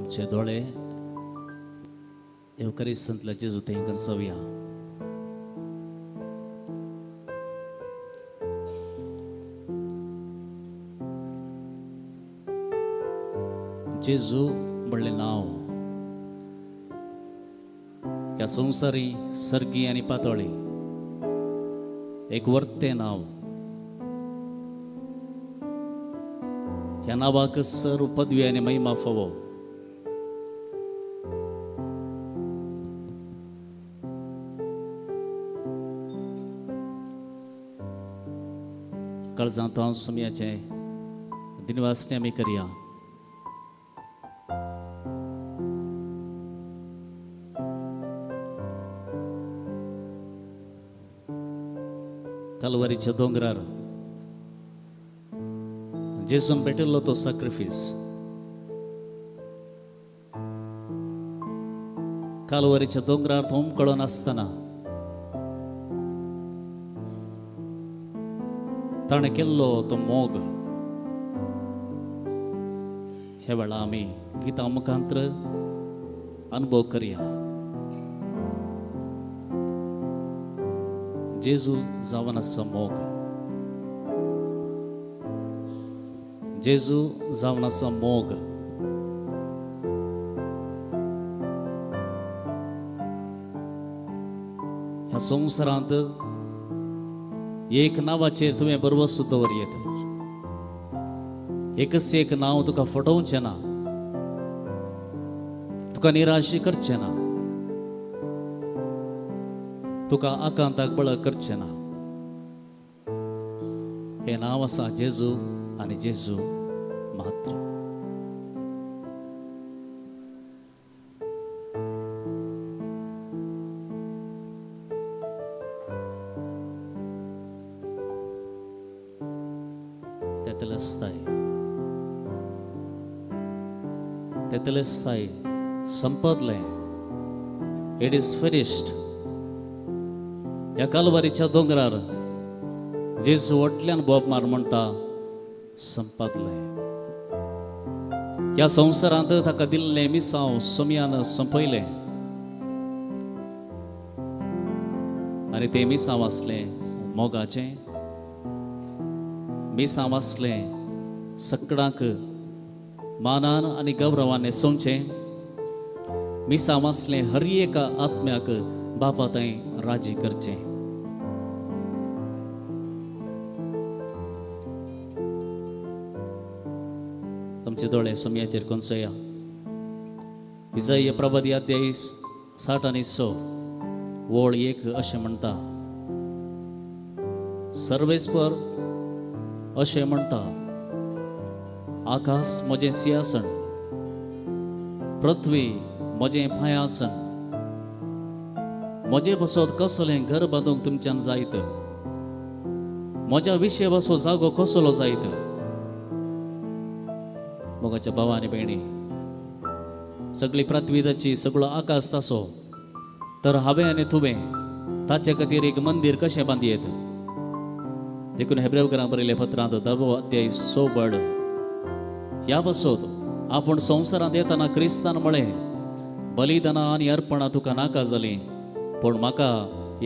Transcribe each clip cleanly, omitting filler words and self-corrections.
तुमचे डोळे येवकरी संतला जेजू तेंकन सवया जेजू म्हणले नाव ह्या संवसारी सर्गी आनी पातळी एक वर्ते नाव. ह्या नावाक सर्व पदवी आनी महिमा फावो. काळजांत हांव सुमयाचे दिनवासने आमी करया. कालवारीच्या दोंगरार जेजून भेटिल्लो तो सॅक्रिफीस. कालवारीच्या दोंगरार तो उमकळोन आसतना ताणें केल्लो तो मोग ह्या वेळा आमी गितां मुखांतर अनुभव करया. जेजू जावन आसा मोग. जेजू जावन आसा मोग. ह्या संवसारांत एक नांवाचेर तुवें बरवस दवरयेत. एकच एक नांव तुका फटोवचें ना, तुका निराशी करचें ना, तुका आकांताक बळ करचें ना. हें नांव आसा जेजू आनी जेजू मात्र. तेतलेस्ताय संपदलें. It is finished. ह्या कालवारीच्या दोंगरार जेजू वटल्यान बोब मार म्हणटा संपदलें. ह्या संवसारांत ताका दिल्लें मिसांव सुमयान संपयलें आनी तें मिसांव आसलें मोगाचें. मिसांव आसलें सगळ्यांक मानान आनी गौरवान न्हेसोवचें. मिसांव आसलें हर एका आत्म्याक बापा थंय राजी करचें. तुमचे दोळे सुमयाचेर कोंचया. इसाया प्रवादी अध्याय 60 आनी 6 वोळ 1 अशें म्हणटा. सर्वेस्पर अशें म्हणटा, आकाश म्हजें सिंहासन, पृथ्वी म्हजें पांयासन. म्हजे बसोत कसलें घर बांदूंक तुमच्यान जायत. म्हज्या विशय बसो जागो कसलो जायत. मोगाच्या भावा आनी भयणी, सगळी पृथ्वी ताची, सगळो आकाश ताचो, तर हांवें आनी तुवें ताचे खातीर एक मंदीर कशें बांदयेत. देखून हेब्रेवकारांक बरयल्ल्या पत्रांत 10 अध्याय 6 बड ह्या बसोत आपूण संवसारांत येतना क्रिस्तान म्हळें, बलिदानां आनी अर्पणां तुका नाका जालीं, पूण म्हाका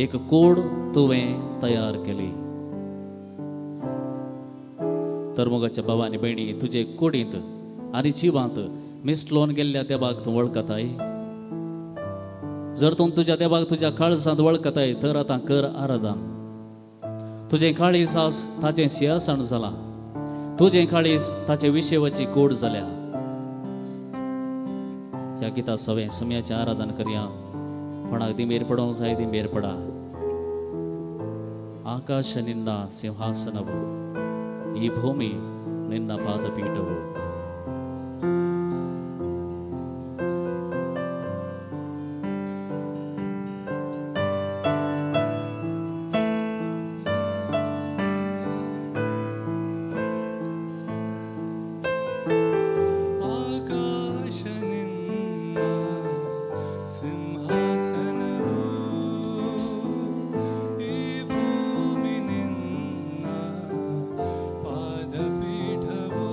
एक कूड तुवें तयार केली. तर मोगाच्या भावा आनी भयणी, तुजे कुडींत आनी जिवांत मिसलोवन गेल्ल्या देवाक तूं वळखताय. जर तूं तुज्या देवाक तुज्या काळजांत वळखताय तर आतां कर आराधन. तुजें काळीज आज ताचें सिंहासन जालां. तुजें काळीज ताचे विशेवाची कूड जाल्या. ह्या गिता सवें सुमयाचें आराधन करया. कोणाक दिमेर पडोवंक जाय दिमेर पडा. आकाश निನ್ನ ಸಿಂಹಾಸನವು, ಈ ಭೂಮಿ ನಿನ್ನ ಪಾದಪೀಠವು. ಪಾದಪೀಠವು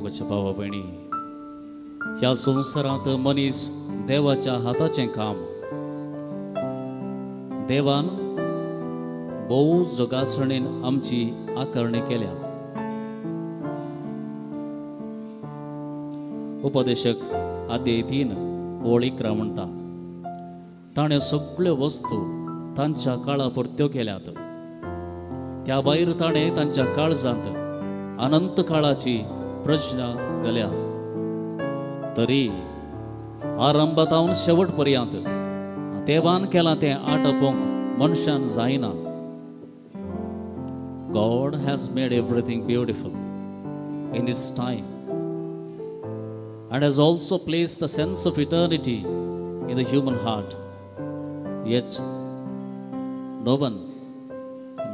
मोगाच्या भावा भयणी, ह्या संवसारांत मनीस देवाच्या हाताचें काम. देवान भोव जोगासणेन आमची आकारणी केल्या. उपदेशक आद्य 3 ओळ 11 म्हणटा, ताणें सगळ्यो वस्तू तांच्या काळा परत्यो केल्यात. त्या भायर ताणें तांच्या काळजांत अनंत काळाची प्रज्ञा घाल्या. तरी आरंभातावन शेवट पर्यंत देवान केलां तें आटोवंक मनशान जायना. God has made everything beautiful in its time and has also placed a sense of eternity in the human heart. Yet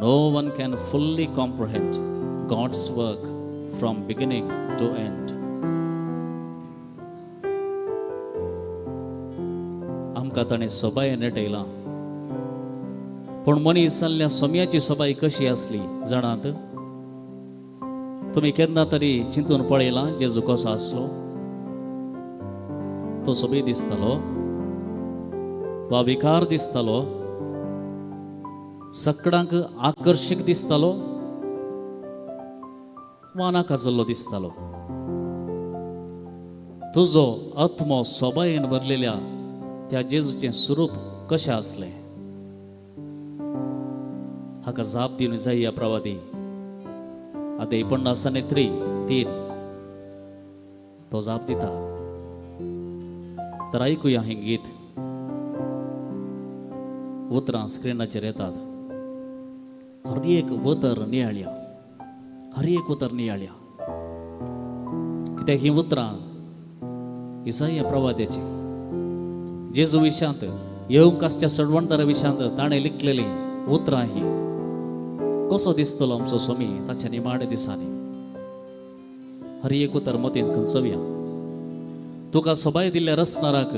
no one can fully comprehend God's work from beginning to end. आमकां ताणें सोबाय नेटयलां, पण मनीस जाल्ल्या सोम्याची सोबाय कशी आसली जाणात? तुमी केन्ना तरी चिंतून पळयलां जेजू कसो आसलो? तो सोबी दिसतालो वा विकार दिसतालो, सगळ्यांक आकर्षक दिसतालो वा नाकाजल्लो दिसतालो? तुजो आत्मो सोबायेन भरलेल्या त्या जेजूचें स्वरूप कशें आसलें? हाका जाप दिवन जाय प्रवादी. आतां 53:3 तो जाप दिता. तर ऐकुया हें गीत. उतरां स्क्रिनाचेर येतात. हर एक उतर नियाळ्या, हर एक उतर नियाळ्या. कित्याक हीं उतरां इसाया प्रवाद्याची जेजू विशांत, येवकासच्या सडवणदारा विशांत ताणें लिखलेलीं उतरां ही. कसो दिसतलो आमचो स्वामी ताच्या निमाणे दिसांनी? हर एक उतर मतीन खंचोवया. तुका सोबाय दिल्ल्या रचणाराक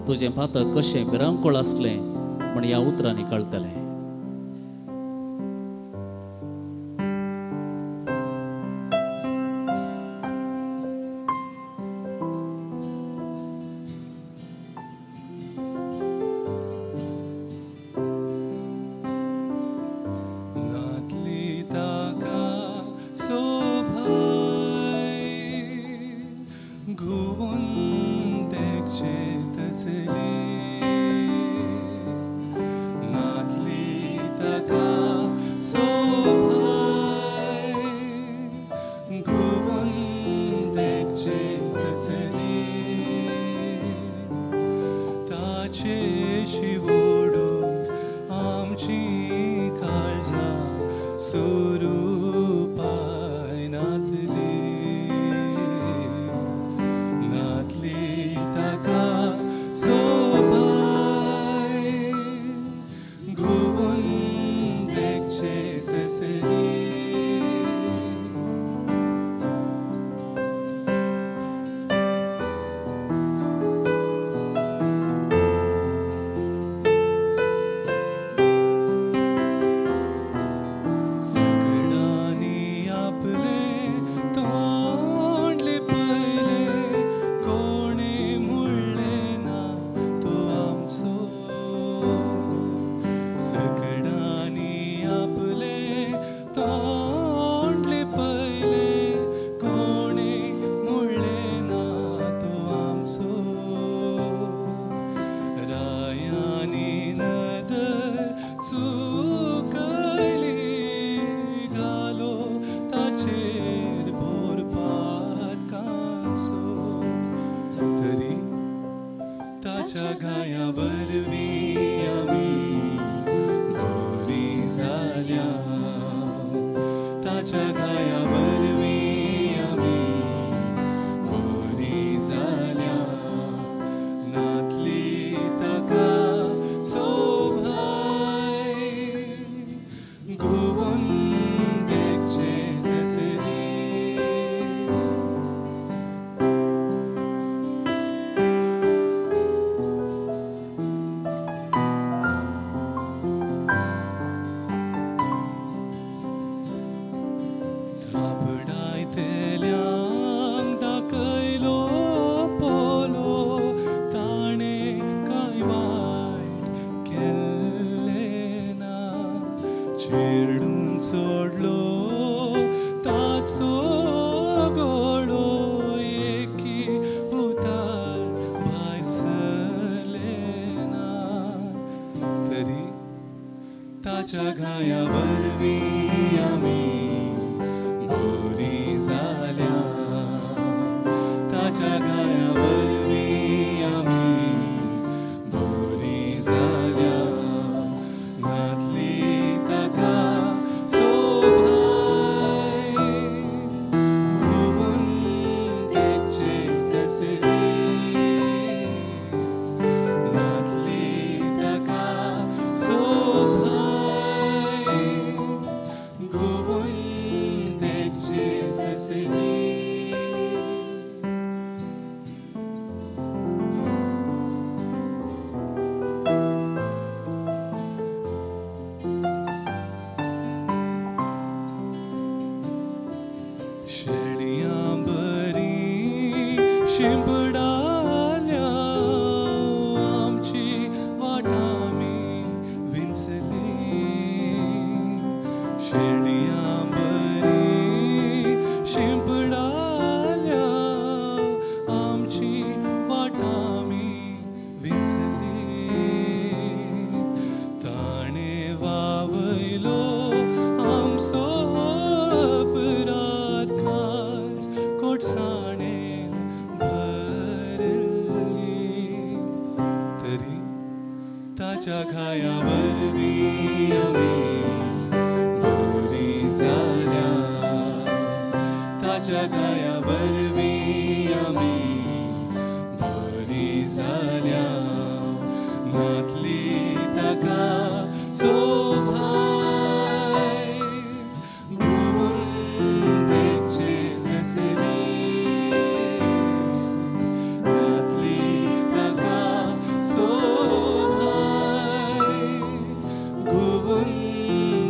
तुजें पातक कशें भिरांकूळ आसलें म्हण ह्या उतरांनी कळटलें. ताच्या घायावरवी आम्ही बरी जाल्या ताच्या घायावरवी आम्ही बरी जाल्या घातली ताका सोभाय घुमून देगचे तसली घातली ताका सोभाय घुमून देगचे तसली शेळयां बरी शिंपडाल्या आमची वाटामी विंचली शेळयां बरी शिंपडाल्या आमची वाटामी विंचली ताणे वावयलो आमचो अपराध खास कोटसाणेन भरली तरी ताच्या घायावरवी आमी बरी जाल्या ताच्या घायावरवी आमी बरी जाल्या घातली ताका सोभाय घुमून देगचे तसली घातली ताका सोभाय घुमून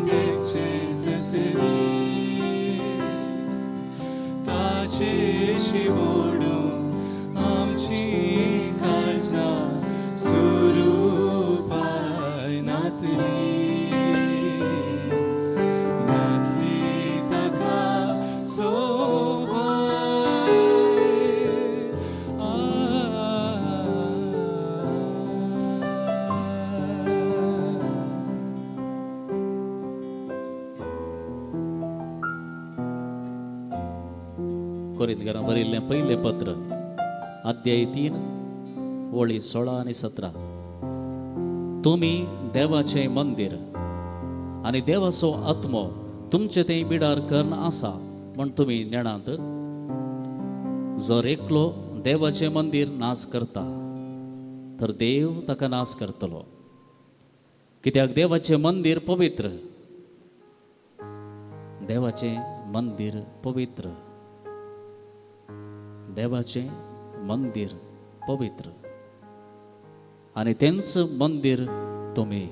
देगचे तसली ताचे शिवोडून आमची काळजां सुरूपाय नातली घातली ताका सोभाय कोरिंथीकारांक बरयल्लें पयलें पत्र अध्याय 3 ओळी 16 आनी 17 तुमी देवाचें मंदिर आनी देवाचो आत्मो तुमचे थंय बिडार कर्ण आसा म्हण तुमी नेणात जर एकलो देवाचें मंदिर नाश करता तर देव ताका नाश करतलो कित्याक देवाचें मंदिर पवित्र देवाचें मंदिर पवित्र देवाचें मंदिर पवित्र आनी तेंच मंदिर तुमी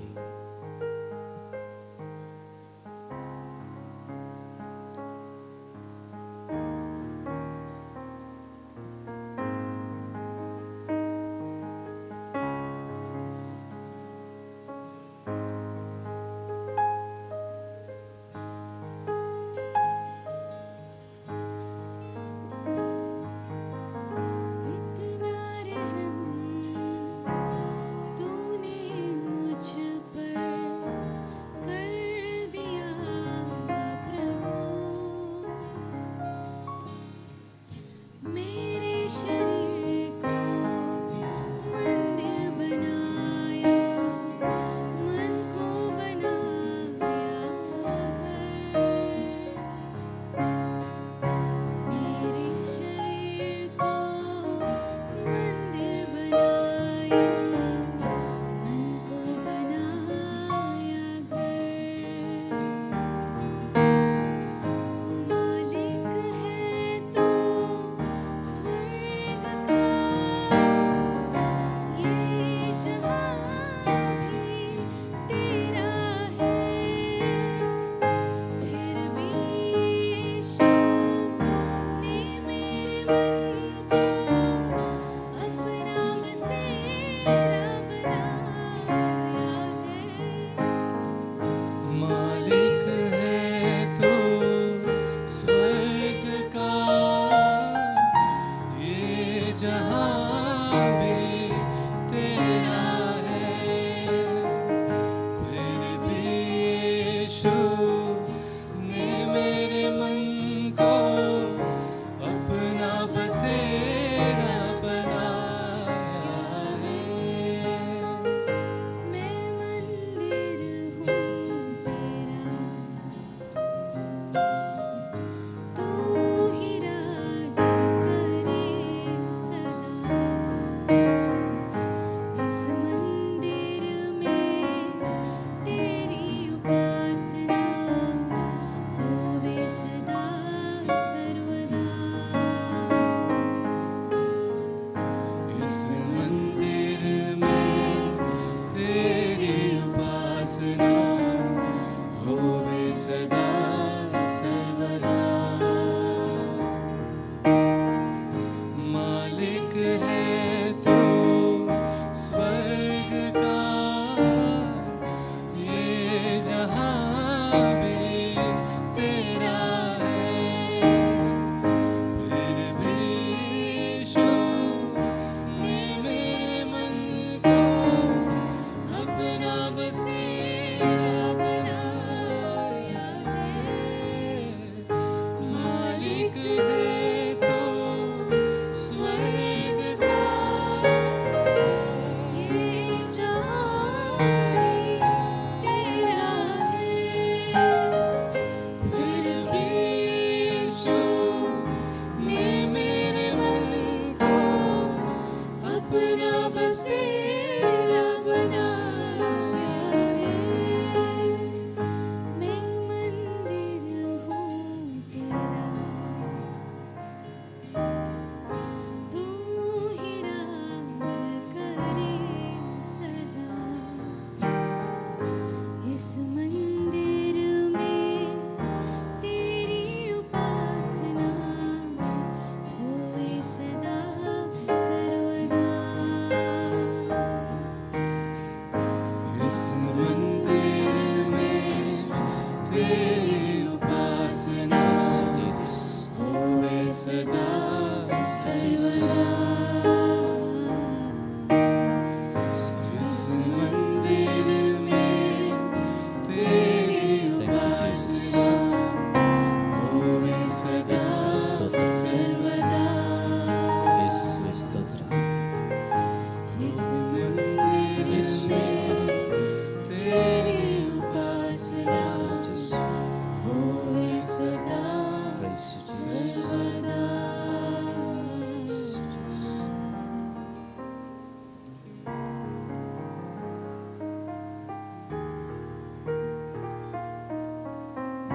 स्वर्ग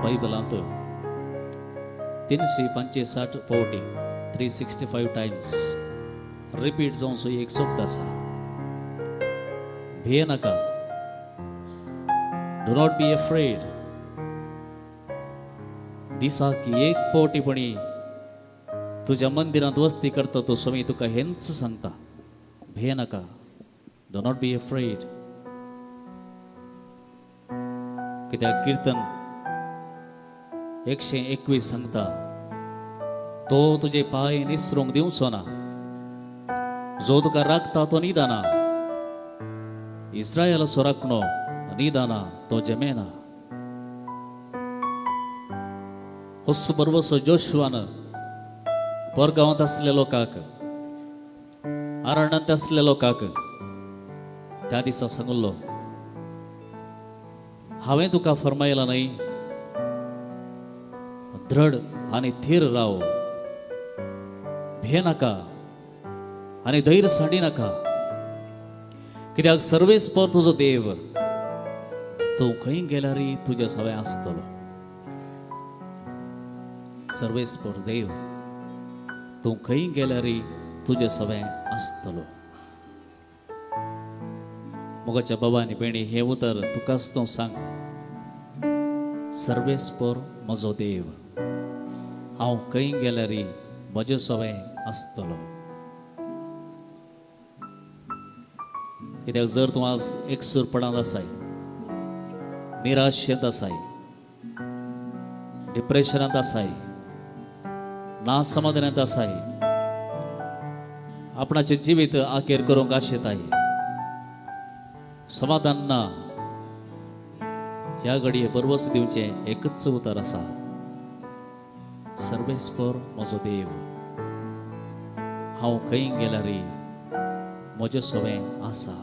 बायबल अंतू 365 365 टाइम्स रिपीट जाऊन सो एक शब्द असा भिये नका. Do not be afraid. दिसा की एक पोटीपणी तुझ्या मंदिरात वस्ती करता तो स्वामी तुका हेंच सांगता भिये नका. Do not be afraid. कित्याक कीर्तन 121 सांगता तो तुझे पाय निसरूंक दिवचो ना. जो तुका राखता तो निदाना. इस्रायल सोराकनो निदाना तो जमेना. हुस्स बरोबर जोशुवान पोरगांवांत असलेल्या लोकांक अरण्यांत असलेल्या लोकांक त्या दिसा सांगलो हांवें तुका फरमायला नाही दृढ आनी थीर राव. भिये नाका आनी धैर्य साडी नाका. कित्याक सर्वेस्पर तुजो देव तूं खंय गेल्यारय तुज्या सवय आसतलो. सर्वेस्पर देव तूं खंय गेल्यारय तुजे सवय आसतलो. मोगाच्या बाबांनी बेणी हे उतर तुकाच तो सांग. सर्वेस्पर म्हजो देव हांव खंय गेल्यारय म्हजे सवय आसतलो. कित्याक जर तूं आज एकसूरपणांत आसाय निराशेंत आसाय डिप्रेशनांत आसाय नासमाधानांत आसाय आपणाचें जिवीत आखेर करूंक आशेताय समाधान ना ह्या घडये बरोवस दिवचें एकच उतर आसा. सर्वेस्पर म्हजो देव हांव खंय गेल्यारय म्हजे सवय आसा.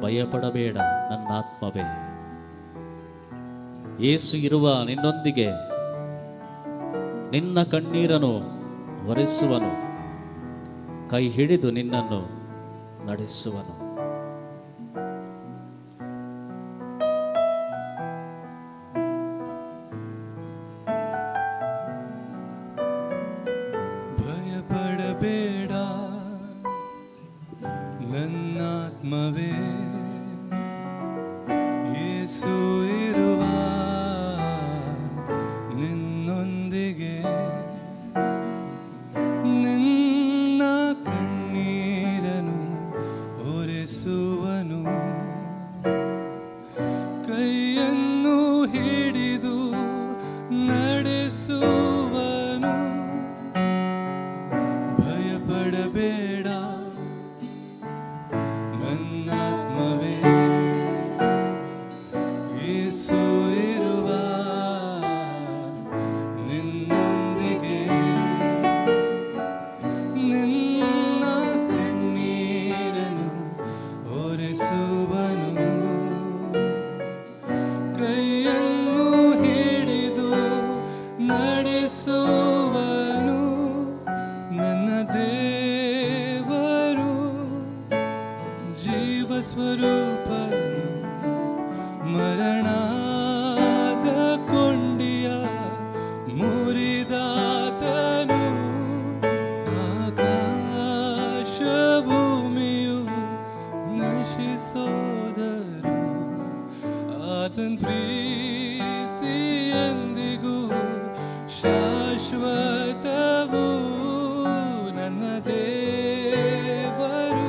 ಭಯಪಡಬೇಡ ನನ್ನ ಆತ್ಮವೇ ಯೇಸು ಇರುವ ನಿನ್ನೊಂದಿಗೆ ನಿನ್ನ ಕಣ್ಣೀರನ್ನು ಒರೆಸುವನು ಕೈ ಹಿಡಿದು ನಿನ್ನನ್ನು ನಡೆಸುವನು. ಭಯಪಡಬೇಡ ನನ್ನಾತ್ಮವೇ ಯೇಸು ಇರುವ ನಿನ್ನೊಂದಿಗೆ ನಿನ್ನ ಕಣ್ಣೀರನು ಒರೆಸುವನು ಕೈಯನ್ನು ಹಿಡಿದು ನಡೆಸುವನು. ಭಯಪಡಬೇಡ ನನ್ನಾತ್ಮವೇ ಯೇಸು ಇರುವ ನಿನ್ನೊಂದಿಗೆ ನಿನ್ನ ಕಣ್ಣೀರನು ಒರೆಸುವನು ಕೈಯನ್ನು ಹಿಡಿದು ನಡೆಸುವನು. ನನ್ನ ದೇವರು ಜೀವ ಸ್ವರೂಪನು ಮರಣಾದ ಕೊಂಡಿಯ ಮುರಿದಾತನು ಆಕಾಶ ಭೂಮಿಯು ನಶಿಸೋದರು ಆತನ ಪ್ರೀತಿ ಎಂದಿಗೂ ಶಾಶ್ವತವು. ನನ್ನ ದೇವರು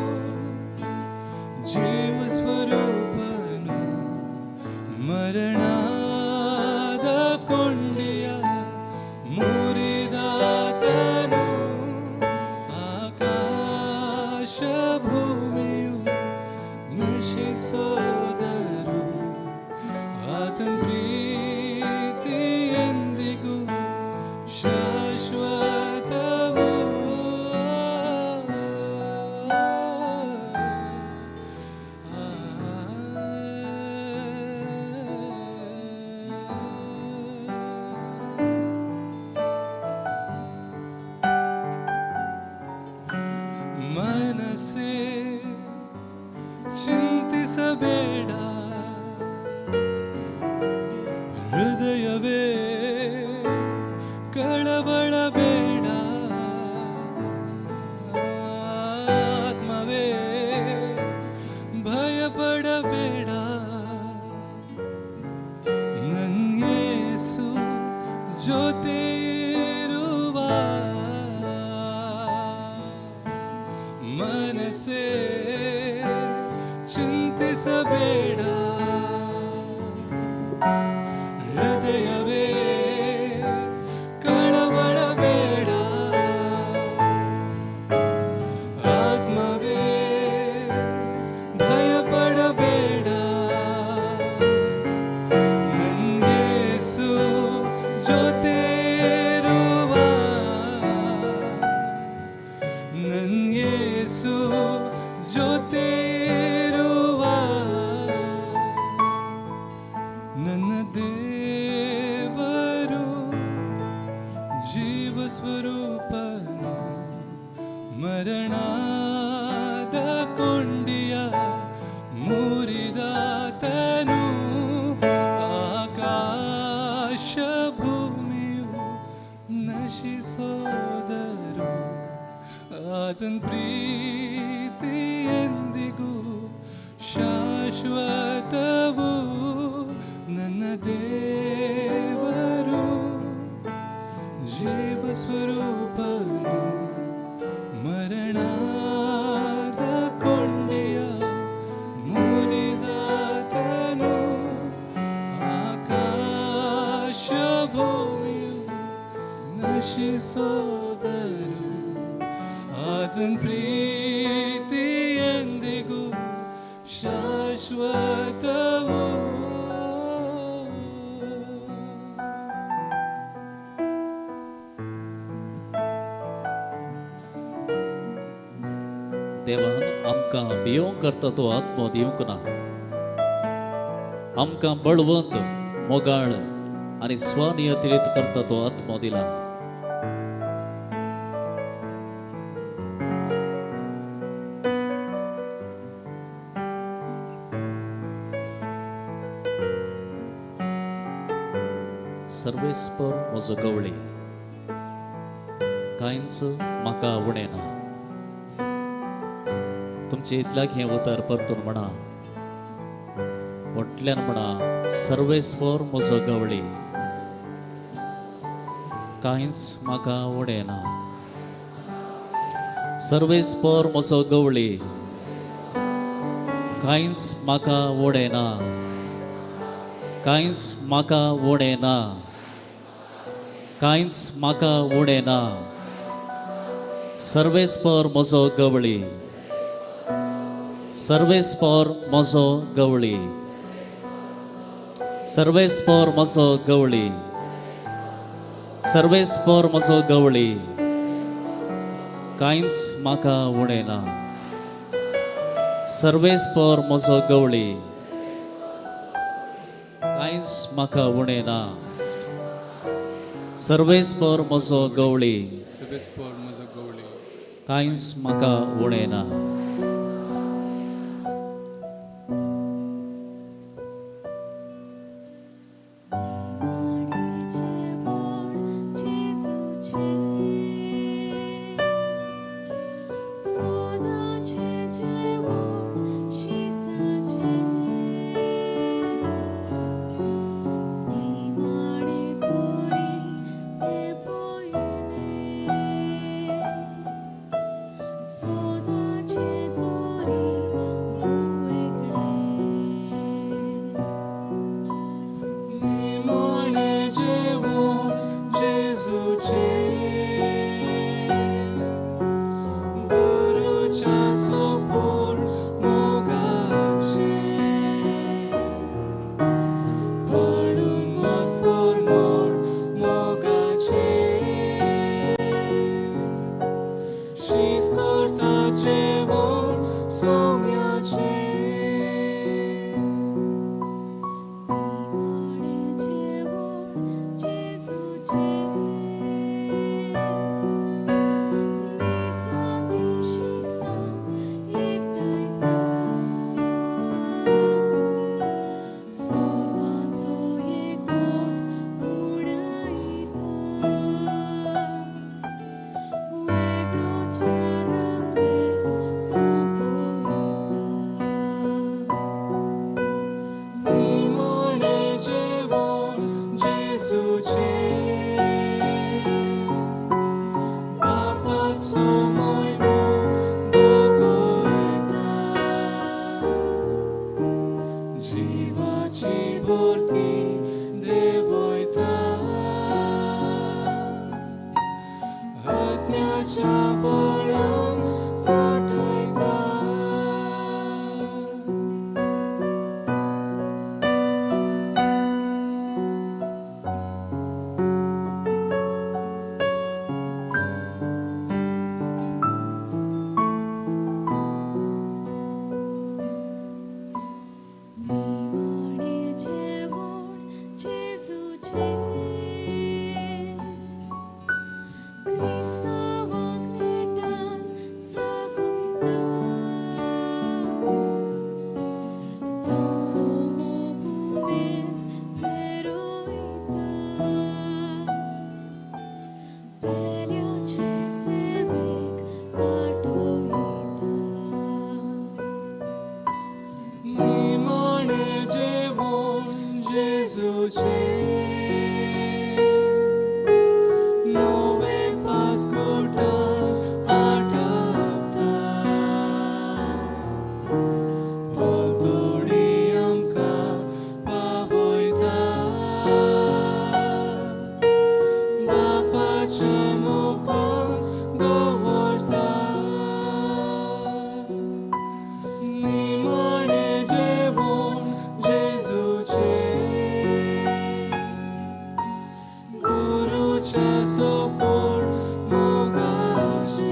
ಜೀವ ಸ್ವರೂಪನು ಮರಣಾದ ಕೊಂಡಿಯ ಮುರಿದಾತನು ಆಕಾಶ ಭೂಮಿಯು ನಶಿಸೋದರು ಆತನ ಪ್ರೀತಿ ಎಂದಿಗೂ ಶಾಶ್ವತವು. ಮನಸ್ಸೇ ಚಿಂತಿಸಬೇಡ ಹೃದಯವೇ ಕಳವಳಬೇಡ ಆತ್ಮವೇ ಭಯಪಡಬೇಡ ನನ್ನ ಯೇಸು ಜೊತೆ ಇರುವ ನನ್ನ ಯೇಸು ಜೊತೆ ಇರುವ ನನ್ನ ದೇವರು ಜೀವ ಸ್ವರೂಪನು ಮರಣದ ಕೊಂಡಿಯ ಮುರಿದಾತನು ಆಕಾಶ ಭೂಮಿಯು ನಶಿಸೋದರು ಆತನ ಪ್ರೀತಿ ಎಂದಿಗೂ ಶಾಶ್ವತವು ನನ್ನ ದೇವರು ಜೀವ ಸ್ವರೂಪನು ಮರಣದ ಕೊಂಡಿಯ ಮುರಿದಾತನು ಆಕಾಶ ಭೂಮಿಯು ನಶಿಸೋದರು ಆತನ ಪ್ರೀತಿ ಎಂದಿಗೂ ಶಾಶ್ವತವು देवान आमकां भियोंक करता तो आत्मो दिवंक ना आमकां बळवंत मोगाळ आनी स्वनियंत्रित करता तो आत्मो दिला सर्वेस्पर म्हजो गवळी कांयच म्हाका उणेना तुमचे इतल्याक हें उतर परतून म्हणा व्हडल्यान म्हणा सर्वेस्पर म्हजो गवळी कांयच म्हाका उणेना सर्वेस्पर म्हजो गवळी कांयच म्हाका उणेना कांयच म्हाका उणेना कांयच म्हाका उणेना सर्वेस्पर म्हजो गवळी सर्वेस्पर म्हजो गवळी सर्वेस्पर म्हजो गवळी सर्वेस्पर म्हजो गवळी कांयच म्हाका उणेना सर्वेस्पर म्हजो गवळी कांयच म्हाका उणेना सर्वेस्पर म्हजो गवळी कांयच म्हाका उणेना 소다지 Jezucie, nowe paskuta आटापता, पोलतोडी आमकां पावयता, बापाच्या मोपान दवरता, निमाणें जेवण जेजूचें, गुरूच्या सोपोर मोगाचें,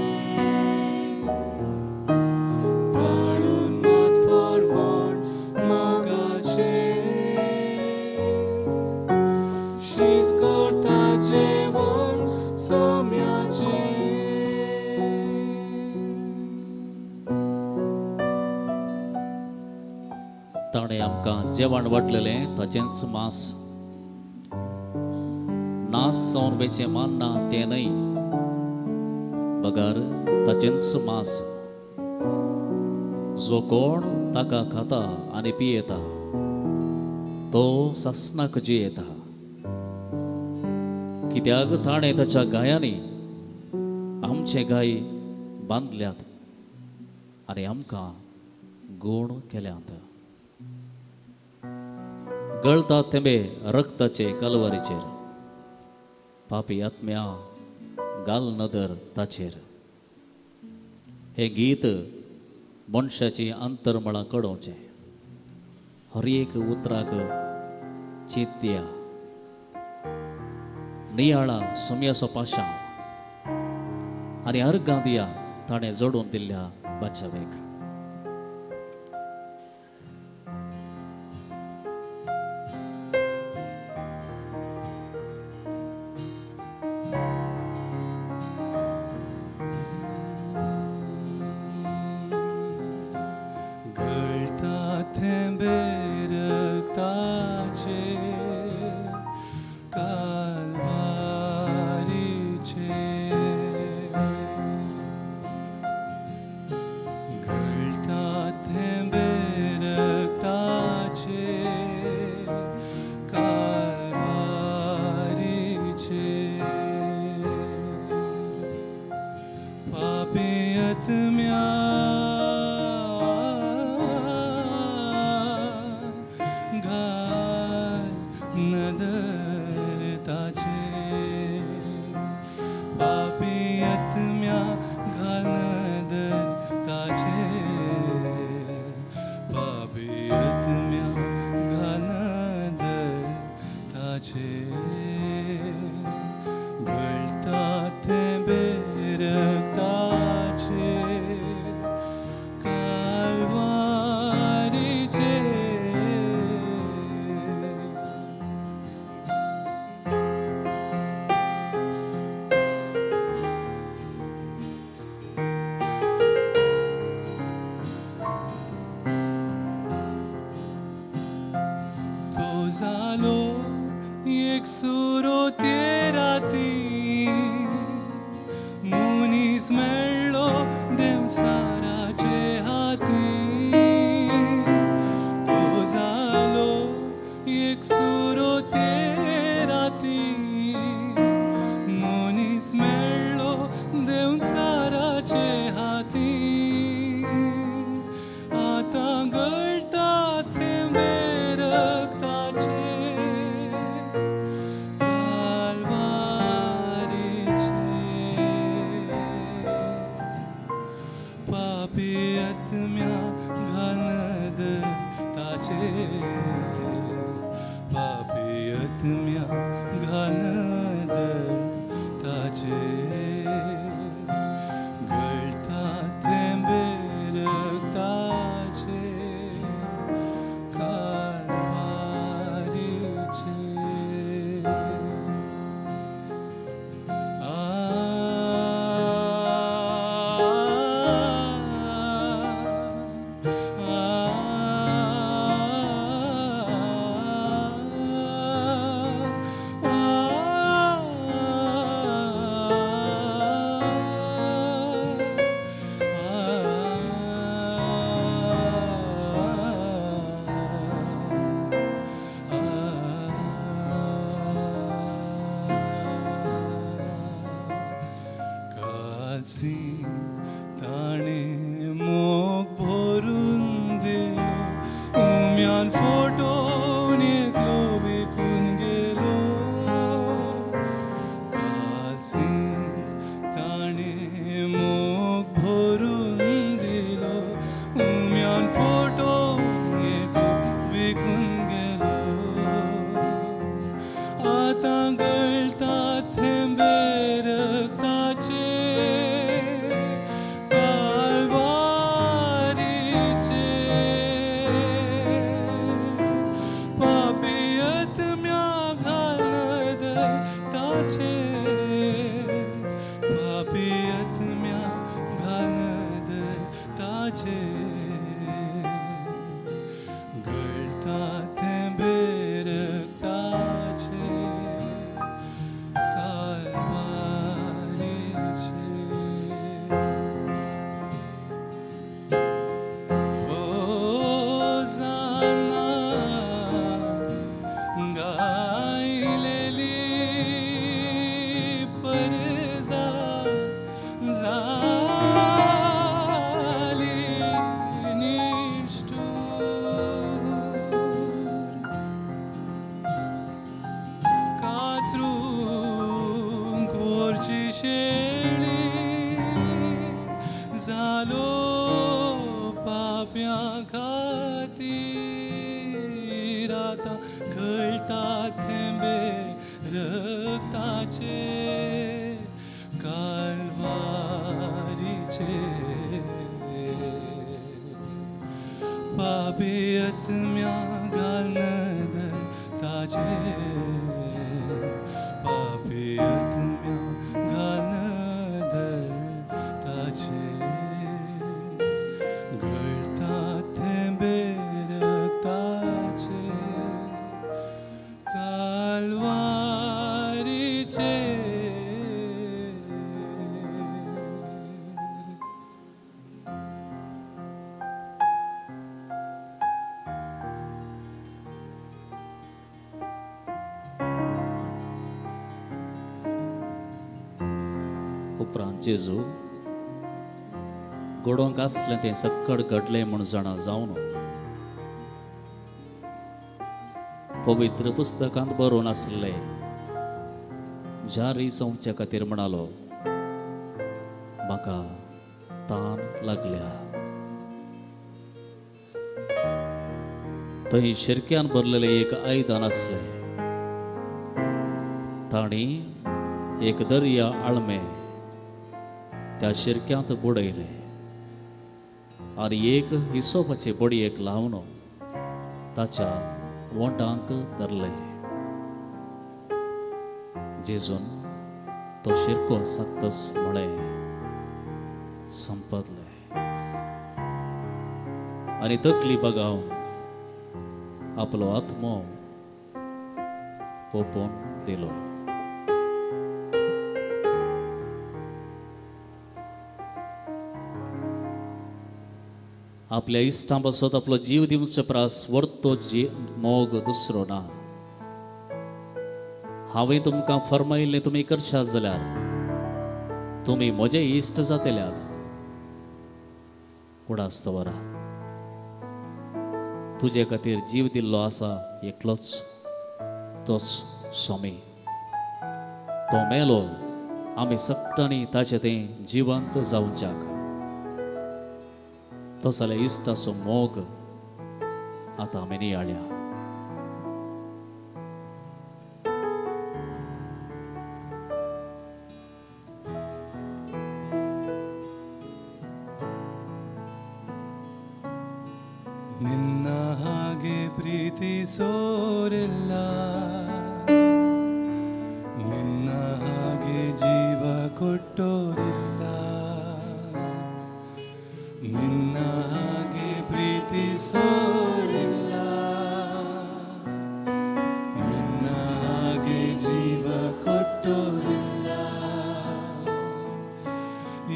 ताळून मतफोर म्हूण मोगाचें, शीस करता जेवण सोम्याचें. ताणें आमकां जेवण वाटलेलें ताचेंच मांस. नास जावन बेचें मान्ना तें न्हय, बगार ताचेंच मांस. जो कोण ताका खाता आनी पियेता तो सासणाक जियेता, कित्याक ताणें ताच्या गायांनी आमचे गाय बांदल्यात आनी आमकां गूण केल्यात. गळता थेंबे रक्ताचे कलवरीचेर, पापी आत्म्या घाल नदर ताचेर. हे गीत मनशाची अंतर्मळां कळोवचें, हर एक उतराक चिंत्या, नियाळा सुमयाचो पाशांव आनी अर्गां दिया ताणें जोडून दिल्ल्या बाचावेक. गळता थेंबे रक्ताचे कालवारीचे, गळता थेंबे रक्ताचे कालवारीचे, पापी आत्म्या घाल नदर ताचेर, पापी आत्म्या घाल नदर ताचेर, पापी आत्म्या घाल नदर ताचेर. गळता थेंबे रक्ताचे कालवारीचे, तो जालो एकसुरो ते राती, मुनीस मेळ्ळो देवसाराचे हाती. तो जालो एकसुरो ते राती, मुनीस मेळ्ळो देवसाराचे हाती. आतां गळटा थेंबे रक्ताचे पापी आत्म्या घाल नदर ताचेर, पापी आत्म्या घाल नदर ताचेर. गळता थेंबे रक्ताचे कालवारीचे. कालसी ताणे मोग भरून दिलो उम्यान फोटोन एकलो विकून गेलो कालसी ताणे मोग भरून दिलो उम्यान फोटोन एकलो विकून गेलो आता गळता थेंबे रक्ताचे कालवारीचे पापीयत म्या घालनद ताचे पापीयत म्या घालनद ताचे गळता थेंबे रक्ताचे शेळी जालो पाप्या खातीर आता गळता थेंबे रक्ताचे कालवारीचे पापीयत म्या घालनद ताचे पापीयत म्या घालनद ताचे गळता थेंबे रक्ताचे कालवारीचे उपरांत जेजू घडोवंक आसलें तें सक्कड घडलें म्हूण जाणा जावन पवित्र पुस्तकांत बरोवन आसलें जारी जावचे खातीर म्हणालो म्हाका तान लागल्या थंय शिरक्यान भरलेलें एक आयदान आसलें तांणी एक दर्या आळमें त्या शिरक्यांत बुडयले आनी एक हिसोपाचे बडयेक लावन ताच्या वोंटांक धरले जेजून तो शिरको सक्तस म्हळें संपतले आनी तकली बगावन आपलो आत्मो ओपून दिलो आपल्या इश्टां पासत आपलो जीव दिवचो प्रास वर्तो मोग दुसरो ना हांवें तुमकां फरमायिल्लें तुमी करशात जाल्यार तुमी म्हजे इश्ट जातल्यात कुडास्तवरा तुजे खातीर जीव दिल्लो आसा एकलोच तोच स्वामी तो मेलो आमी सगळ्यांनी ताचें तें जिवंत जावच्याक तो जाल्यार इश्टाचो मोग आतां आमी नियाळ्या ನಿನ್ನ ಹಾಗೆ ಪ್ರೀತಿಸೋರಿಲ್ಲ ನಿನ್ನ ಹಾಗೆ ಜೀವ ಕೊಟ್ಟೋರಿಲ್ಲ ನಿನ್ನ ಹಾಗೆ ಪ್ರೀತಿಸೋರಿಲ್ಲ ನಿನ್ನ ಹಾಗೆ ಜೀವ ಕೊಟ್ಟೋರಿಲ್ಲ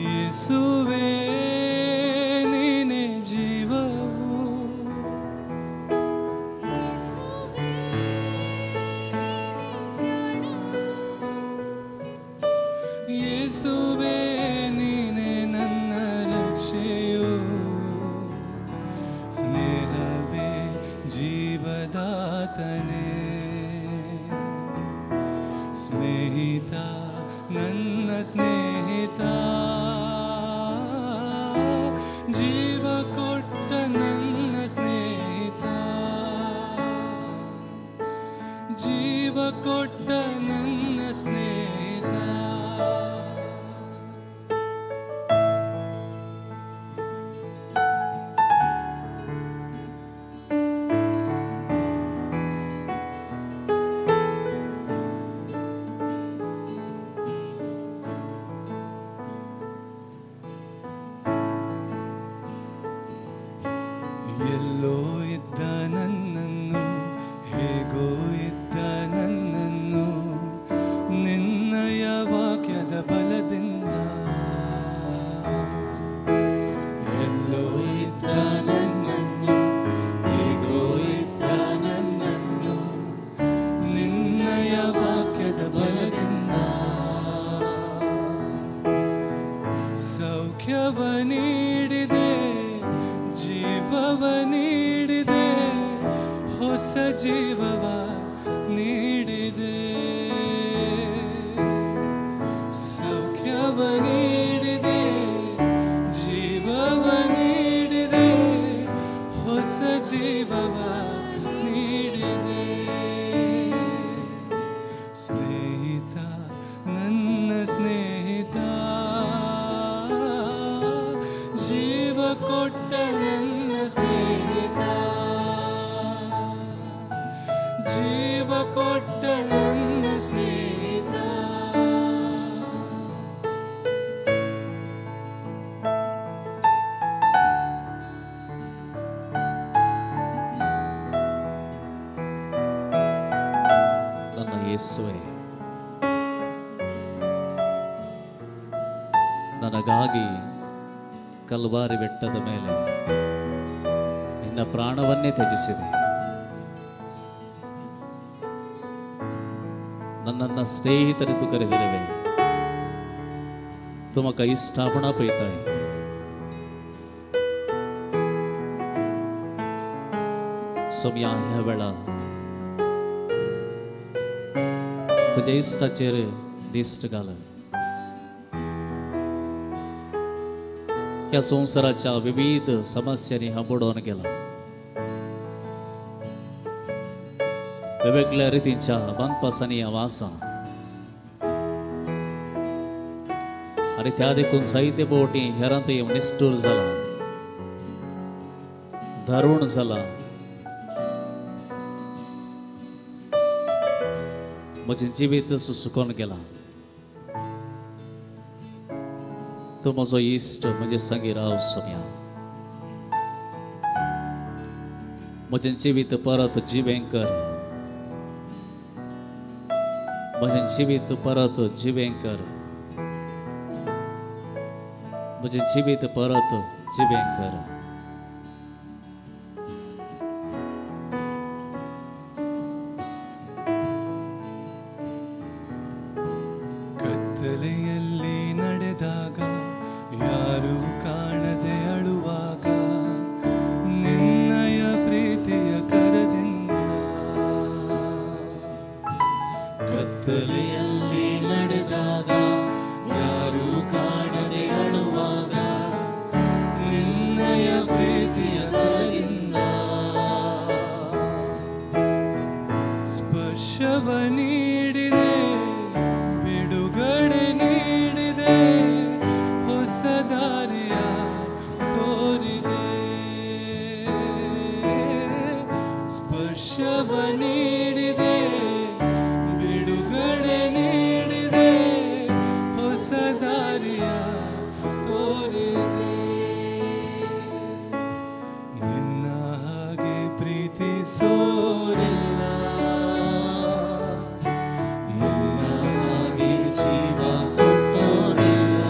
ಯೇಸುವೇ ನೀನೇ ಜೀವವು ಜೀವದಾತನೇ. ಸ್ನೇಹಿತ, ನನ್ನ ಸ್ನೇಹಿತ, ಜೀವ ಕೊಟ್ಟ ನನ್ನ ಸ್ನೇಹಿತ, ಜೀವ ಕೊಟ್ಟ ನನ್ನ ಸ್ನೇಹಿತ. ಎಲ್ಲೋ ಇದ್ದ ನನ್ನನ್ನು, ಹೇಗೋ ಇದ್ದ ನನ್ನನ್ನು, ನಿನ್ನಯ ವಾಕ್ಯದ ಬಲದಿಂದ. ಎಲ್ಲೋ ಇದ್ದ ನನ್ನನ್ನು, ಹೇಗೋ ಇದ್ದ ನನ್ನನ್ನು, ನಿನ್ನಯ ವಾಕ್ಯದ ಬಲದಿಂದ ಸೌಖ್ಯವ ನೀಡಿದೆ, ಜೀವವ ನೀಡಿದೆ, ಹೊಸ ಜೀವವ ನೀಡಿದೆ. ಸೌಖ್ಯವ ನೀಡಿದೆ, ಜೀವವ ನೀಡಿದೆ, ಹೊಸ ಜೀವವ ನೀಡಿದೆ. ಸ್ನೇಹಿತ, ನನ್ನ ಸ್ನೇಹಿತ, ಜೀವ ಕೊಟ್ಟ ನನ್ನ ಸ್ನೇಹಿತ, ಜೀವ ಕೊಟ್ಟ ನನ್ನ ಸ್ನೇಹಿತ. ನನ್ನ ಯೇಸುವೆ, ನನಗಾಗಿ ಕಲ್ವಾರಿ ಬೆಟ್ಟದ ಮೇಲೆ ನಿನ್ನ ಪ್ರಾಣವನ್ನೇ ತ್ಯಜಿಸಿದೆ. ನನ್ನನ್ನು ಸ್ನೇಹಿತರೆಂದು ಕರೆದಿರುವೆ. ತುಮಕ ಇಷ್ಟಾಪಣ ಪೈತಾಯಿ. सोम्या ह्या वेळा तुझ्या इष्टाचेर दिश्ट घाल. या संसाराच्या विविध समस्यांनी हा बुडवून गेला. वेगवेगळ्या रीतींच्या बंदपासांनी या वासा आणि त्या देखून साहित्य पोटी हेरांत येऊन निष्ठूर झाला, धरून झाला. म्हजें जिवीत सुकून गेला. तू म्हजो इश्ट, म्हजे संगी राव सोम्या. म्हजें जिवीत परत जिवें कर. म्हजें जिवीत परत जिवें कर. म्हजें जिवीत परत जिवें कर. ಕತ್ತಲೆಯಲ್ಲಿ ನಡೆದಾಗ, ಯಾರು ಕಾಣದೆ ಅಳುವಾಗ, ನಿನ್ನಯ ಪ್ರೀತಿಯ ಕರದಿಂದ. ಕತ್ತಲೆಯಲ್ಲಿ ನಡೆದಾಗ, ಯಾರು ಕಾಣದೆ ಅಳುವಾಗ, ನಿನ್ನಯ ಪ್ರೀತಿಯ ಕರದಿಂದ ಸ್ಪರ್ಶವ ನೀಡಿದೆ, ಬಿಡುಗಡೆ ನೀಡಿದೆ, ಹೊಸ ದಾರಿಯ ತೋರಿದೆ. ಸ್ಪರ್ಶವ ನೀಡಿದೆ, ಬಿಡುಗಡೆ ನೀಡಿದೆ, ಹೊಸ ದಾರಿಯ ತೋರಿದೆ. ನಿನ್ನ ಹಾಗೆ ಪ್ರೀತಿಸೋರಿಲ್ಲ, ನಿನ್ನ ಹಾಗೆ ಜೀವ ಕೊಟ್ಟೋರಿಲ್ಲ,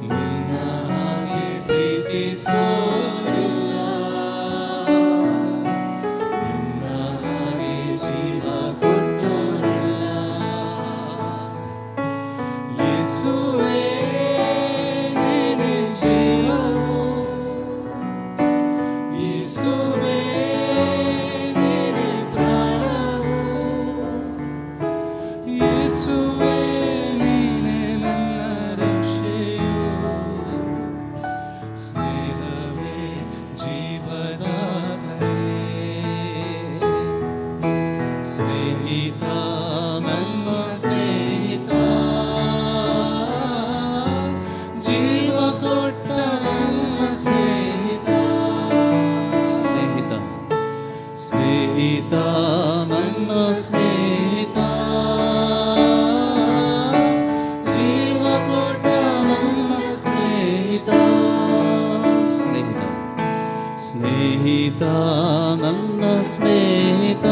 ನಿನ್ನ ಹಾಗೆ ಪ್ರೀತಿಸೋರಿಲ್ಲ, ನಿನ್ನ ಹಾಗೆ ಜೀವ ಕೊಟ್ಟೋರಿಲ್ಲ. ಯೇಸುವೇ ನೀನೇ ಜೀವವು, ಯೇಸುವೇ ಸ್ನೇಹಿತ ನನ್ನ ಸ್ನೇಹಿತ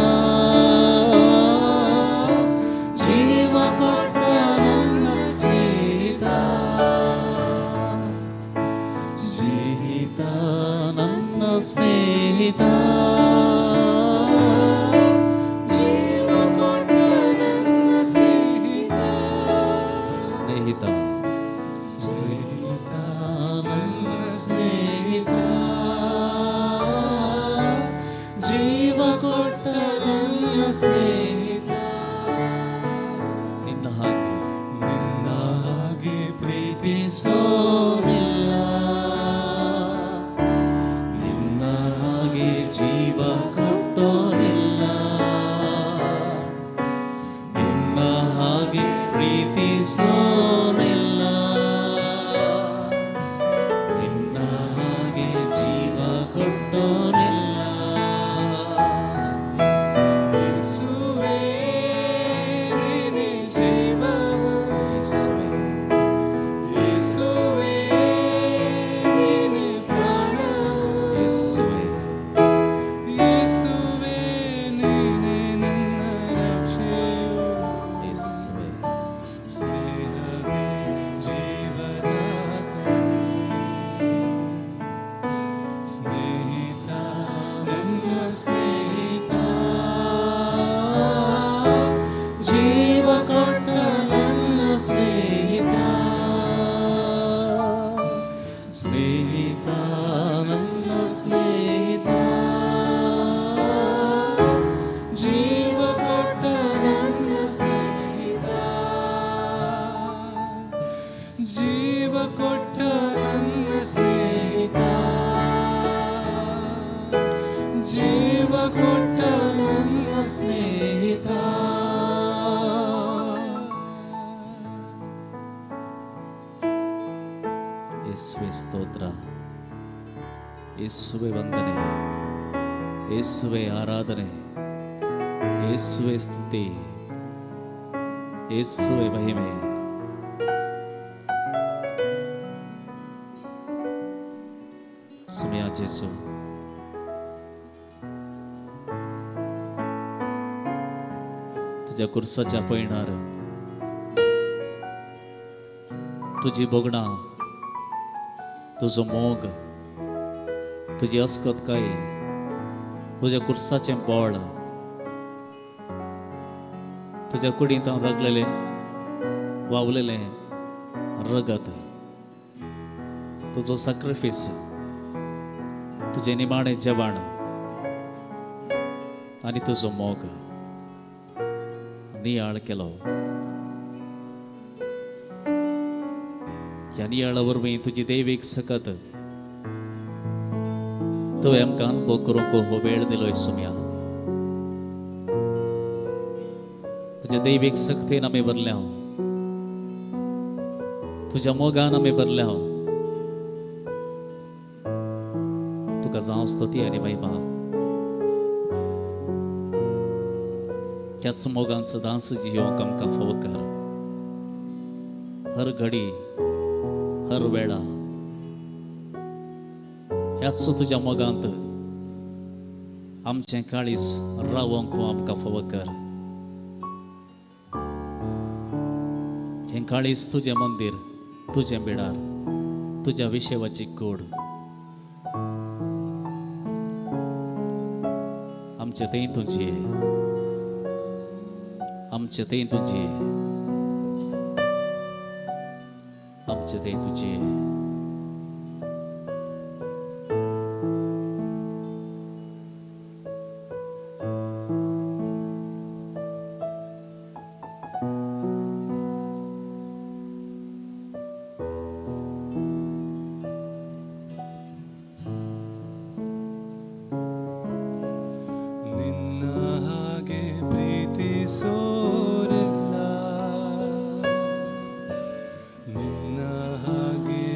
ಜೀವ ಕೊಟ್ಟ ನನ್ನ ಸ್ನೇಹಿತ ಸ್ನೇಹಿತ ನನ್ನ ಸ್ನೇಹಿತ ಜೀವ ಕೊಟ್ಟ ನನ್ನ ಸ್ನೇಹಿತ ಸ್ನೇಹಿತ ಸ್ನೇಹಿತ ನನ್ನ ಸ್ನೇಹಿತ ಜೀವ ಕೊಟ್ಟ ನನ್ನ ಸ್ನೇಹಿತ ನಿನ್ನ ಹಾಗೆ ಪ್ರೀತಿಸೋರಿಲ್ಲ ನಿನ್ನ ಹಾಗೆ ಜೀವ ಕೊಟ್ಟೋರಿಲ್ಲ ನಿನ್ನ ಹಾಗೆ ಪ್ರೀತಿಸೋರಿಲ್ಲ ನಿನ್ನ ಹಾಗೆ ಜೀವ ಕೊಟ್ಟೋರಿಲ್ಲ ಯೇಸುವೇ ನೀನೇ ಜೀವವು ಯೇಸುವೇ ನೀನೇ ಪ್ರಾಣವು ಯೇಸುವೇ ನೀನೇ ನನ್ನ ರಕ್ಷೆಯು ಸ್ನೇಹವೇ ಜೀವದಾತನೇ ಸ್ನೇಹಿತ ನನ್ನ ಸ್ನೇಹಿತ ಜೀವ ಕೊಟ್ಟ ನನ್ನ ಸ್ನೇಹಿತ ಸ್ನೇಹಿತ ನನ್ನ ಸ್ನೇಹಿತ ಜೀವ ಕೊಟ್ಟ ನನ್ನ ಸ್ನೇಹಿತ ಜೀವ ಕೊಟ್ಟ ನನ್ನ ಸ್ನೇಹಿತ ಜೀವ ಕೊಟ್ಟ ನನ್ನ ಸ್ನೇಹಿತ ಯೇಸುವೆ ಸ್ತೋತ್ರ ಯೇಸುವೆ ವಂದನೆ ಯೇಸುವೆ ಆರಾಧನೆ ಯೇಸುವೆ ಸ್ತುತಿ ಯೇಸುವೆ ಮಹಿಮೆ समय जेसू तुझ्या कुर्साच्या पळणार तुझी बोगणा तुझो मोग तुझी अस्कत काय तुझ्या कुर्साचे बोळ तुझ्या कुडींत हांव रगलेले वावलेले रगत तुझो सॅक्रिफिस तुझे निमाणे जेवण आणि तुझो मोग नियाळ केलो ह्या नियाळा वरवीं तुजी दैवीक सकत तुवें आमकां अनुभव करूंक हो वेळ दिलो येसुम्या तुज्या दैवीक सक्तीन आमी भरल्या तुज्या मोगान आमी भरल्या तुका जावं स्तुती आनी महिमा त्याच मोगांचो दास जियोंक आमकां फावो कर हर घडी हर वेळा ह्याच तुज्या मोगांत आमचें काळीज रावोंक तूं आमकां फावो कर हें काळीज तुजें मंदीर तुजें बिडार तुज्या विशेवाची कूड आमचे तें तुझे आमचे तें तुझे आमचे तें तुझे ನಿನ್ನ ಹಾಗೆ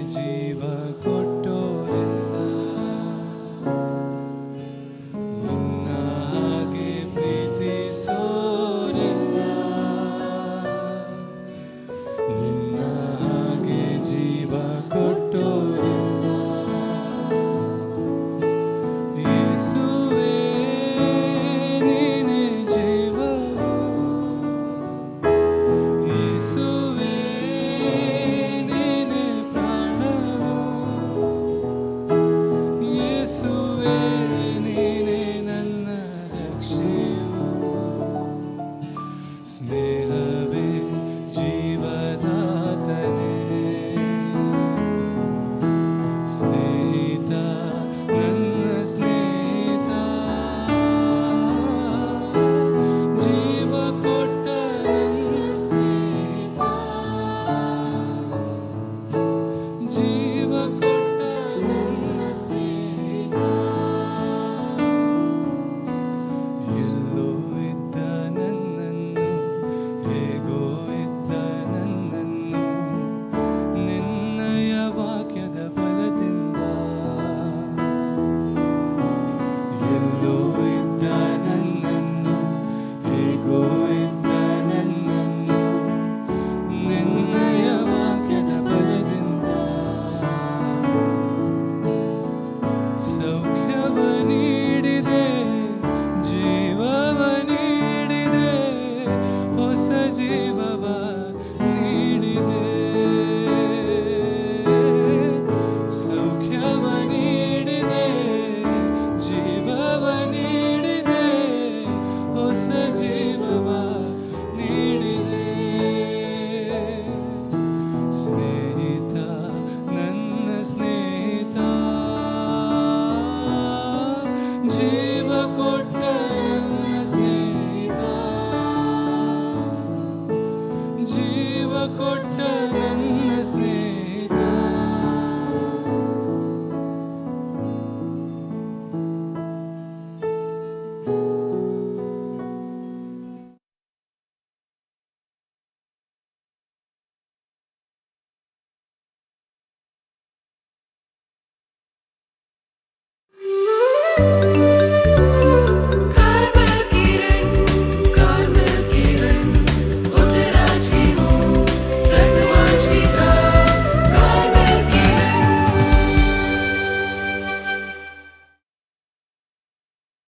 ಯೇಸುವೆ